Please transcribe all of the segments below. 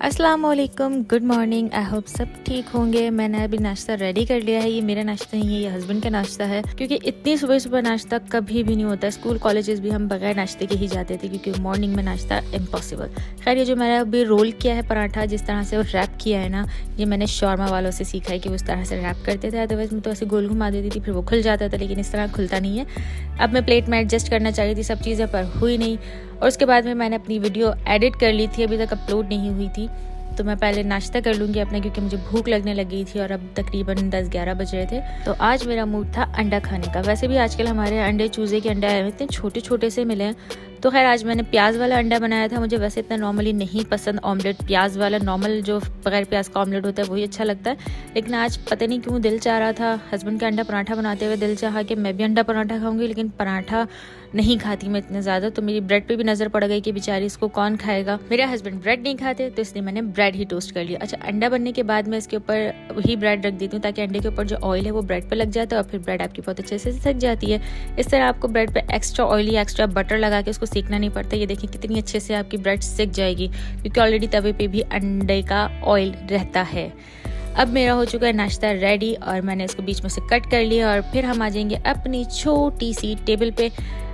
अस्सलाम वालेकुम, good morning. I hope सब ठीक होंगे। मैंने अभी नाश्ता रेडी कर लिया है। ये मेरा नाश्ता नहीं है, ये हस्बैंड का नाश्ता है, क्योंकि इतनी सुबह सुबह नाश्ता कभी भी नहीं होता। स्कूल कॉलेजेस भी हम बगैर नाश्ते के ही जाते थे, क्योंकि मॉर्निंग में नाश्ता इम्पॉसिबल। खैर, ये जो मैंने अभी रोल किया है पराठा, जिस तरह से वो रैप किया है ना, ये मैंने शॉर्मा वालों से सीखा है कि वो उस तरह से रैप करते थे। अदरवाइज मैं तो ऐसे गोल घुमा देती थी, फिर वो खुल जाता था, लेकिन इस तरह खुलता नहीं है। अब मैं प्लेट में एडजस्ट करना चाह रही थी सब चीज़ें, पर हुई नहीं। और उसके बाद में मैंने अपनी वीडियो एडिट कर ली थी, अभी तक अपलोड नहीं हुई थी। तो मैं पहले नाश्ता कर लूँगी अपना, क्योंकि मुझे भूख लगने लग गई थी और अब तकरीबन 10-11 बज रहे थे। तो आज मेरा मूड था अंडा खाने का। वैसे भी आजकल हमारे अंडे चूज़े के अंडे आए हुए, इतने छोटे छोटे से मिले हैं। तो खैर, आज मैंने प्याज वाला अंडा बनाया था। मुझे वैसे इतना नॉर्मली नहीं पसंद ऑमलेट, प्याज वाला नॉर्मल जो बगैर प्याज का ऑमलेट होता है वही अच्छा लगता है। लेकिन आज पता नहीं क्यों दिल चाह रहा था, हस्बैंड का अंडा पराठा बनाते हुए दिल चाहा कि मैं भी अंडा पराठा खाऊंगी। लेकिन पराठा नहीं खाती मैं इतने ज़्यादा, तो मेरी ब्रेड पे भी नज़र पड़ गई कि बेचारी इसको कौन खाएगा। मेरे हस्बैंड ब्रेड नहीं खाते, तो इसलिए मैंने ब्रेड ही टोस्ट कर लिया। अच्छा, अंडा बनने के बाद मैं इसके ऊपर वही ब्रेड रख देती हूँ, ताकि अंडे के ऊपर जो ऑयल है वो ब्रेड पे लग जाता है और फिर ब्रेड आपकी बहुत अच्छे से सिक जाती है। इस तरह आपको ब्रेड पे एक्स्ट्रा ऑयली, एक्स्ट्रा बटर लगा के उसको सेकना नहीं पड़ता। ये देखिए कितनी अच्छे से आपकी ब्रेड सिक जाएगी, क्योंकि ऑलरेडी तवे पे भी अंडे का ऑयल रहता है। अब मेरा हो चुका है नाश्ता रेडी और मैंने इसको बीच में से कट कर लिया और फिर हम आ जाएंगे अपनी छोटी सी टेबल पे।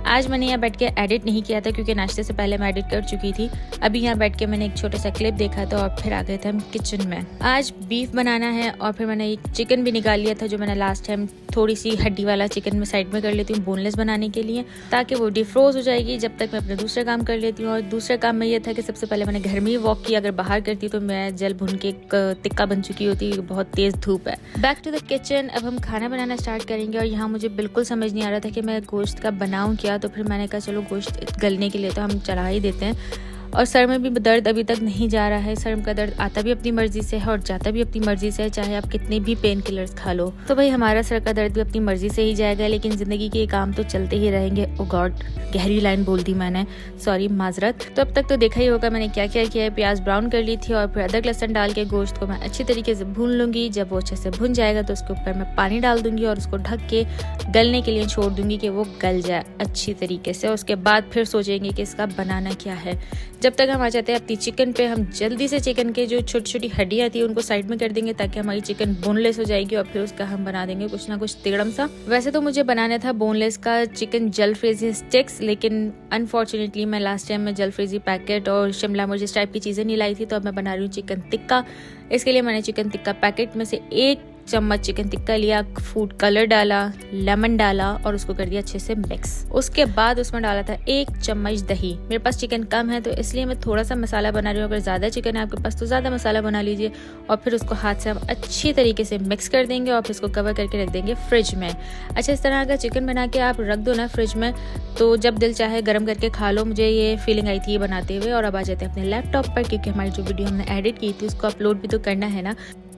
आज मैंने यहाँ बैठ के एडिट नहीं किया था, क्योंकि नाश्ते से पहले मैं एडिट कर चुकी थी। अभी यहाँ बैठ के मैंने एक छोटा सा क्लिप देखा था और फिर आ गए थे हम किचन में। आज बीफ बनाना है और फिर मैंने एक चिकन भी निकाल लिया था, जो मैंने लास्ट टाइम थोड़ी सी हड्डी वाला चिकन में साइड में कर लेती हूँ बोनलेस बनाने के लिए, ताकि वो डिफ्रोज हो जाएगी जब तक मैं अपने दूसरे काम कर लेती हूँ। और दूसरा काम में ये था कि सबसे पहले मैंने घर में ही वॉक किया। अगर बाहर करती तो मैं जल भुन के टिक्का बन चुकी होती, बहुत तेज धूप है। Back to the kitchen. अब हम खाना बनाना स्टार्ट करेंगे और यहाँ मुझे बिल्कुल समझ नहीं आ रहा था कि मैं गोश्त का बनाऊँ क्या। तो फिर मैंने कहा चलो गोश्त गलने के लिए तो हम चढ़ा ही देते हैं। और सर में भी दर्द अभी तक नहीं जा रहा है। सर का दर्द आता भी अपनी मर्जी से है और जाता भी अपनी मर्जी से है, चाहे आप कितने भी पेन किलर्स खा लो। तो भाई हमारा सर का दर्द भी अपनी मर्जी से ही जाएगा, लेकिन जिंदगी के काम तो चलते ही रहेंगे। ओ गॉड, गहरी लाइन बोल दी मैंने, सॉरी, माजरत। तो अब तक तो देखा ही होगा मैंने क्या क्या किया है। प्याज ब्राउन कर ली थी और फिर अदरक लहसुन डाल के गोश्त को मैं अच्छी तरीके से भून लूंगी। जब वो अच्छे से भुन जाएगा तो उसके ऊपर मैं पानी डाल दूंगी और उसको ढक के गलने के लिए छोड़ दूंगी कि वो गल जाए अच्छी तरीके से। उसके बाद फिर सोचेंगे कि इसका बनाना क्या है। जब तक हम आ जाते हैं अपनी चिकन पे, हम जल्दी से चिकन के जो छोटी छोटी हड्डियाँ थी उनको साइड में कर देंगे, ताकि हमारी चिकन बोनलेस हो जाएगी। और फिर उसका हम बना देंगे कुछ ना कुछ तिगड़म सा। वैसे तो मुझे बनाना था बोनलेस का चिकन जलफ्रेजी स्टिक्स, लेकिन अनफॉर्चुनेटली मैं लास्ट टाइम में जलफ्रेजी पैकेट और शिमला मिर्च इस टाइप की चीज़ें नहीं लाई थी। तो अब मैं बना रही हूँ चिकन टिक्का। इसके लिए मैंने चिकन टिक्का पैकेट में से 1 चम्मच चिकन टिक्का लिया, फूड कलर डाला, लेमन डाला और उसको कर दिया अच्छे से मिक्स। उसके बाद उसमें डाला था 1 चम्मच दही। मेरे पास चिकन कम है तो इसलिए मैं थोड़ा सा मसाला बना रही हूँ। अगर ज़्यादा चिकन है आपके पास तो ज़्यादा मसाला बना लीजिए। और फिर उसको हाथ से हम अच्छी तरीके से मिक्स कर देंगे और फिर उसको कवर करके रख देंगे फ्रिज में। अच्छा, इस तरह का चिकन बना के आप रख दो ना फ्रिज में, तो जब दिल चाहे गर्म करके खा लो। मुझे ये फीलिंग आई थी ये बनाते हुए। और अब आ जाते हैं अपने लैपटॉप पर, क्योंकि हमारी जो वीडियो हमने एडिट की थी उसको अपलोड भी तो करना है ना।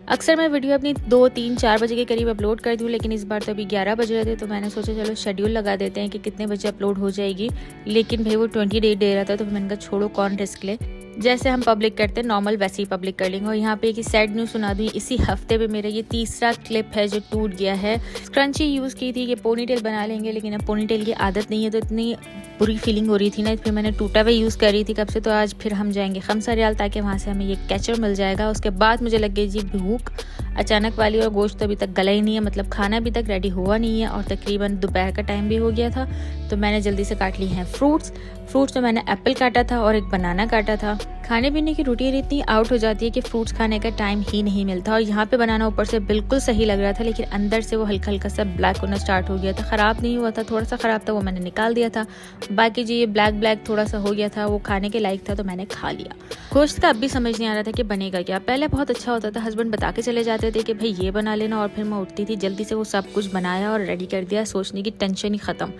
अक्सर मैं वीडियो अपनी 2, 3, 4 बजे के करीब अपलोड करती हूँ, लेकिन इस बार तो अभी 11 बज रहे थे। तो मैंने सोचा चलो शेड्यूल लगा देते हैं कि कितने बजे अपलोड हो जाएगी। लेकिन भाई वो 20 डे दे रहा था, तो मैंने कहा छोड़ो, कौन रिस्क ले। जैसे हम पब्लिक करते हैं नॉर्मल वैसे ही पब्लिक कर लेंगे। और यहाँ पे एक सैड न्यूज़ सुना दूँ, इसी हफ्ते पे मेरा ये तीसरा क्लिप है जो टूट गया है। स्क्रंची यूज़ की थी कि पोनीटेल बना लेंगे, लेकिन अब पोनीटेल की आदत नहीं है, तो इतनी बुरी फीलिंग हो रही थी ना, फिर मैंने टूटा हुआ यूज़ कर रही थी कब से। तो आज फिर हम जाएंगे खमसा रियाल, ताकि वहाँ से हमें ये कैचर मिल जाएगा। उसके बाद मुझे लग गई जी भूख अचानक वाली, और गोश्त तो अभी तक गला ही नहीं है, मतलब खाना अभी तक रेडी हुआ नहीं है और तकरीबन दोपहर का टाइम भी हो गया था। तो मैंने जल्दी से काट ली हैं फ्रूट्स में मैंने एप्पल काटा था और एक बनाना काटा था। खाने पीने की रूटीन इतनी आउट हो जाती है कि फ्रूट्स खाने का टाइम ही नहीं मिलता। और यहाँ पे बनाना ऊपर से बिल्कुल सही लग रहा था, लेकिन अंदर से वो हल्का हल्का सा ब्लैक होना स्टार्ट हो गया था। ख़राब नहीं हुआ था, थोड़ा सा ख़राब था, वो मैंने निकाल दिया था। बाकी जो ये ब्लैक थोड़ा सा हो गया था, वो खाने के लायक था, तो मैंने खा लिया। गोश्त का अब भी समझ नहीं आ रहा था कि बनेगा क्या। पहले बहुत अच्छा होता था, हस्बैंड बता के चले जाते थे कि भाई ये बना लेना, और फिर मैं उठती थी जल्दी से वो सब कुछ बनाया और रेडी कर दिया। सोचने की टेंशन ही ख़त्म।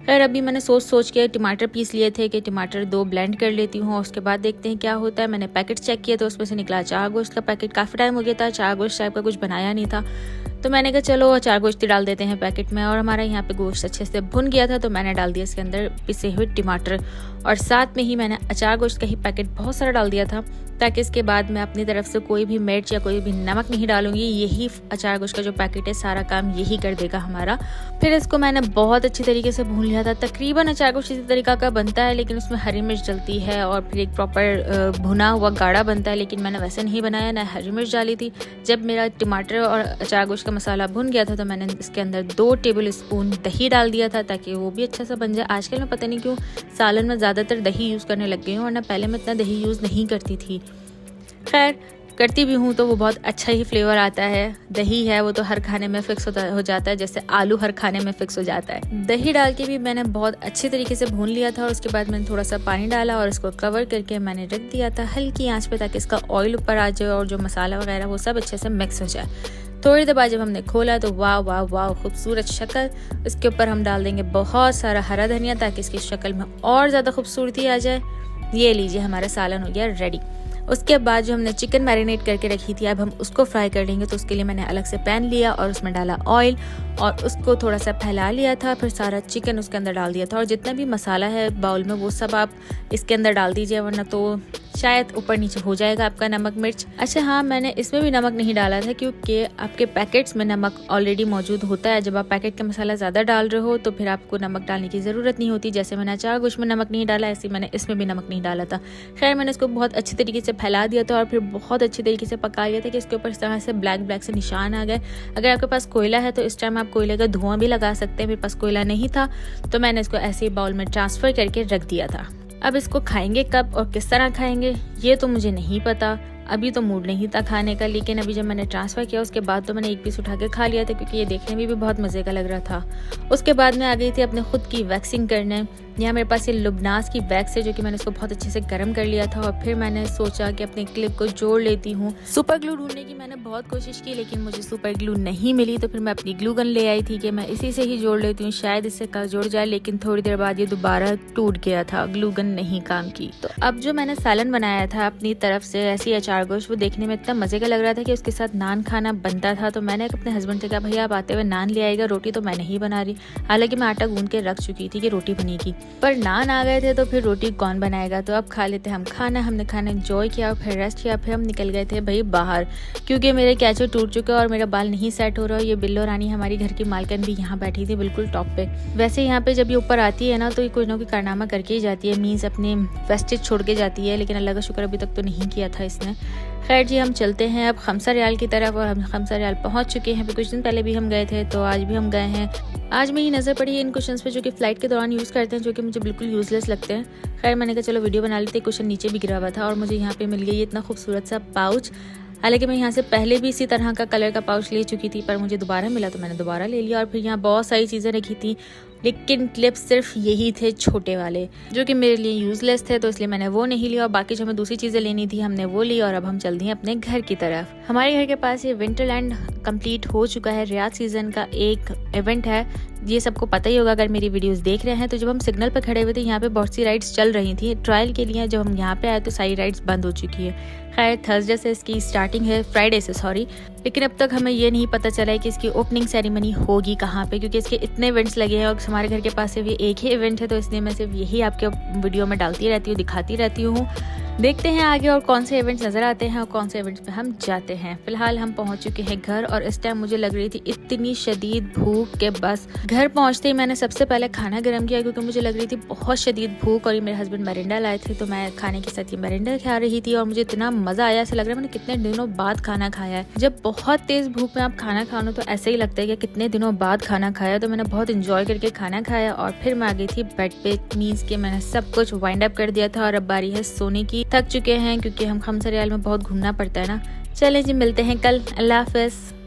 खैर, अभी मैंने सोच के टमाटर पीस लिए थे कि टमाटर 2 ब्लेंड कर लेती हूँ। उसके बाद देखते हैं क्या होता है। मैंने पैकेट चेक किया तो उसमें से निकला चार गोश्त का पैकेट। काफ़ी टाइम हो गया था, चार गोश्त टाइप का कुछ बनाया नहीं था। तो मैंने कहा चलो अचार गोश्त डाल देते हैं पैकेट में। और हमारा यहाँ पे गोश्त अच्छे से भुन गया था तो मैंने डाल दिया इसके अंदर पिसे हुए टमाटर, और साथ में ही मैंने अचार गोश्त का ही पैकेट बहुत सारा डाल दिया था, ताकि इसके बाद मैं अपनी तरफ से कोई भी मिर्च या कोई भी नमक नहीं डालूंगी। यही अचार गोश्त का जो पैकेट है सारा काम यही कर देगा हमारा। फिर इसको मैंने बहुत अच्छी तरीके से भून लिया था। तकरीबन अचार गोश्त इसी तरीका का बनता है, लेकिन उसमें हरी मिर्च डलती है और फिर एक प्रॉपर भुना हुआ गाढ़ा बनता है, लेकिन मैंने वैसे नहीं बनाया, ना हरी मिर्च डाली थी। जब मेरा टमाटर और अचार गोश्त का मसाला भुन गया था तो मैंने इसके अंदर 2 टेबल स्पून दही डाल दिया था, ताकि वो भी अच्छा सा बन जाए। आजकल मैं पता नहीं क्यों सालन में ज़्यादातर दही यूज़ करने लग गई हूँ, वरना पहले मैं इतना दही यूज़ नहीं करती थी। खैर करती भी हूँ तो वो बहुत अच्छा ही फ्लेवर आता है। दही है वो तो हर खाने में फिक्स हो जाता है, जैसे आलू हर खाने में फिक्स हो जाता है। दही डाल के भी मैंने बहुत अच्छे तरीके से भून लिया था, और उसके बाद मैंने थोड़ा सा पानी डाला और इसको कवर करके मैंने रख दिया था हल्की आंच पे, ताकि इसका ऑयल ऊपर आ जाए और जो मसाला वगैरह वो सब अच्छे से मिक्स हो जाए। थोड़ी देर बाद जब हमने खोला तो वाह वाह वाह खूबसूरत शक्ल। इसके ऊपर हम डाल देंगे बहुत सारा हरा धनिया, ताकि इसकी शक्ल में और ज़्यादा खूबसूरती आ जाए। ये लीजिए हमारा सालन हो गया रेडी। उसके बाद जो हमने चिकन मैरिनेट करके रखी थी अब हम उसको फ्राई कर लेंगे। तो उसके लिए मैंने अलग से पैन लिया और उसमें डाला ऑयल और उसको थोड़ा सा फैला लिया था। फिर सारा चिकन उसके अंदर डाल दिया था, और जितना भी मसाला है बाउल में वो सब आप इसके अंदर डाल दीजिए, वरना तो शायद ऊपर नीचे हो जाएगा आपका नमक मिर्च। अच्छा हाँ, मैंने इसमें भी नमक नहीं डाला था, क्योंकि आपके पैकेट्स में नमक ऑलरेडी मौजूद होता है। जब आप पैकेट का मसाला ज़्यादा डाल रहे हो तो फिर आपको नमक डालने की ज़रूरत नहीं होती। जैसे मैंने अचार गोश्त में नमक नहीं डाला, ऐसे मैंने इसमें भी नमक नहीं डाला था। खैर मैंने इसको बहुत अच्छी तरीके से फैला दिया था और फिर बहुत अच्छी तरीके से पका लिया था कि इसके ऊपर इस तरह से ब्लैक से निशान आ गए। अगर आपके पास कोयला है तो इस टाइम आप कोयले का धुआं भी लगा सकते हैं। मेरे पास कोयला नहीं था तो मैंने इसको ऐसे ही बाउल में ट्रांसफ़र करके रख दिया था। अब इसको खाएंगे कब और किस तरह खाएंगे ये तो मुझे नहीं पता, अभी तो मूड नहीं था खाने का। लेकिन अभी जब मैंने ट्रांसफ़र किया उसके बाद तो मैंने एक पीस उठा के खा लिया था, क्योंकि ये देखने में भी बहुत मज़े का लग रहा था। उसके बाद मैं आ गई थी अपने खुद की वैक्सिंग करने। यहाँ मेरे पास ये लुबनास की वैक्स है, जो कि मैंने इसको बहुत अच्छे से गर्म कर लिया था। और फिर मैंने सोचा कि अपने क्लिप को जोड़ लेती हूँ। सुपर ग्लू ढूंढने की मैंने बहुत कोशिश की, लेकिन मुझे सुपर ग्लू नहीं मिली। तो फिर मैं अपनी ग्लू गन ले आई थी कि मैं इसी से ही जोड़ लेती हूँ, शायद इससे जुड़ जाए। लेकिन थोड़ी देर बाद ये दोबारा टूट गया था, ग्लू गन नहीं काम की। तो अब जो मैंने सालन बनाया था अपनी तरफ से ऐसी अचार गोश्त, वो देखने में इतना मज़े का लग रहा था कि उसके साथ नान खाना बनता था। तो मैंने अपने हस्बैंड से कहा भैया आप आते हुए नान ले आएगा, रोटी तो मैं नहीं बना रही। हालांकि मैं आटा गूंद के रख चुकी थी कि रोटी बनेगी, पर नान आ गए थे तो फिर रोटी कौन बनाएगा। तो अब खा लेते हम खाना। हमने खाना एंजॉय किया, फिर रेस्ट किया, फिर हम निकल गए थे भाई बाहर, क्योंकि मेरे कैचर टूट चुके और मेरा बाल नहीं सेट हो रहा। ये बिल्लो रानी हमारी घर की मालकिन भी यहाँ बैठी थी बिल्कुल टॉप पे। वैसे यहाँ पे जब ये ऊपर आती है ना तो ये कुछ ना कुछ कारनामा करके ही जाती है, मीन्स अपने वेस्टेज छोड़ के जाती है। लेकिन अल्लाह का शुक्र अभी तक तो नहीं किया था इसने। खैर जी हम चलते हैं अब खमसा रियाल की तरफ, और हम खमसा रियाल पहुंच चुके हैं। कुछ दिन पहले भी हम गए थे तो आज भी हम गए हैं। आज मेरी नज़र पड़ी इन क्वेश्चंस पे जो कि फ़्लाइट के दौरान यूज़ करते हैं, जो कि मुझे बिल्कुल यूज़लेस लगते हैं। खैर मैंने कहा चलो वीडियो बना लेते। क्वेश्चन नीचे भी गिरा हुआ था और मुझे यहाँ पे मिल गई इतना खूबसूरत सा पाउच। हालांकि मैं यहाँ से पहले भी इसी तरह का कलर का पाउच ले चुकी थी, पर मुझे दोबारा मिला तो मैंने दोबारा ले लिया। और फिर यहाँ बहुत सारी चीज़ें रखी थी, लेकिन क्लिप्स सिर्फ यही थे छोटे वाले, जो कि मेरे लिए यूज़लेस थे, तो इसलिए मैंने वो नहीं लिया। और बाकी जो हमें दूसरी चीज़ें लेनी थी हमने वो ली। और अब हम चल दिए अपने घर की तरफ। हमारे घर के पास ये विंटरलैंड कंप्लीट हो चुका है। रियाद सीज़न का एक इवेंट है, ये सबको पता ही होगा अगर मेरी वीडियोस देख रहे हैं। तो जब हम सिग्नल पर खड़े हुए थे यहाँ पे बहुत सी राइड्स चल रही थी ट्रायल के लिए। जब हम यहाँ पे आए तो सारी राइड्स बंद हो चुकी है। खैर थर्सडे से इसकी स्टार्टिंग है, फ्राइडे से सॉरी, लेकिन अब तक हमें ये नहीं पता चला है कि इसकी ओपनिंग सेरेमनी होगी कहाँ पे, क्योंकि इसके इतने इवेंट्स लगे हैं और हमारे घर के पास सिर्फ ये एक ही इवेंट है। तो इसलिए मैं सिर्फ यही आपके वीडियो में डालती रहती हूँ, दिखाती रहती हूँ। देखते हैं आगे और कौन से इवेंट्स नज़र आते हैं और कौन से इवेंट्स पे हम जाते हैं। फिलहाल हम पहुंच चुके हैं घर, और इस टाइम मुझे लग रही थी इतनी शदीद भूख के बस घर पहुंचते ही मैंने सबसे पहले खाना गर्म किया, क्योंकि मुझे लग रही थी बहुत शदीद भूख। और ये मेरे हस्बैंड मरिंडा लाए थे तो मैं खाने के साथ ये मरिंडा खा रही थी और मुझे इतना मज़ा आया, ऐसा लग रहा है मैंने कितने दिनों बाद खाना खाया है। जब बहुत तेज़ भूख में आप खाना खा लो तो ऐसे ही लगता है कि कितने दिनों बाद खाना खाया। तो मैंने बहुत इंजॉय करके खाना खाया और फिर मैं आ गई थी बेड पे, मीन्स के मैंने सब कुछ वाइंड अप कर दिया था और अब बारी है सोने की। थक चुके हैं क्योंकि हम खमसा रियाल में बहुत घूमना पड़ता है ना। चलें जी मिलते हैं कल, अल्लाह हाफ़िज़।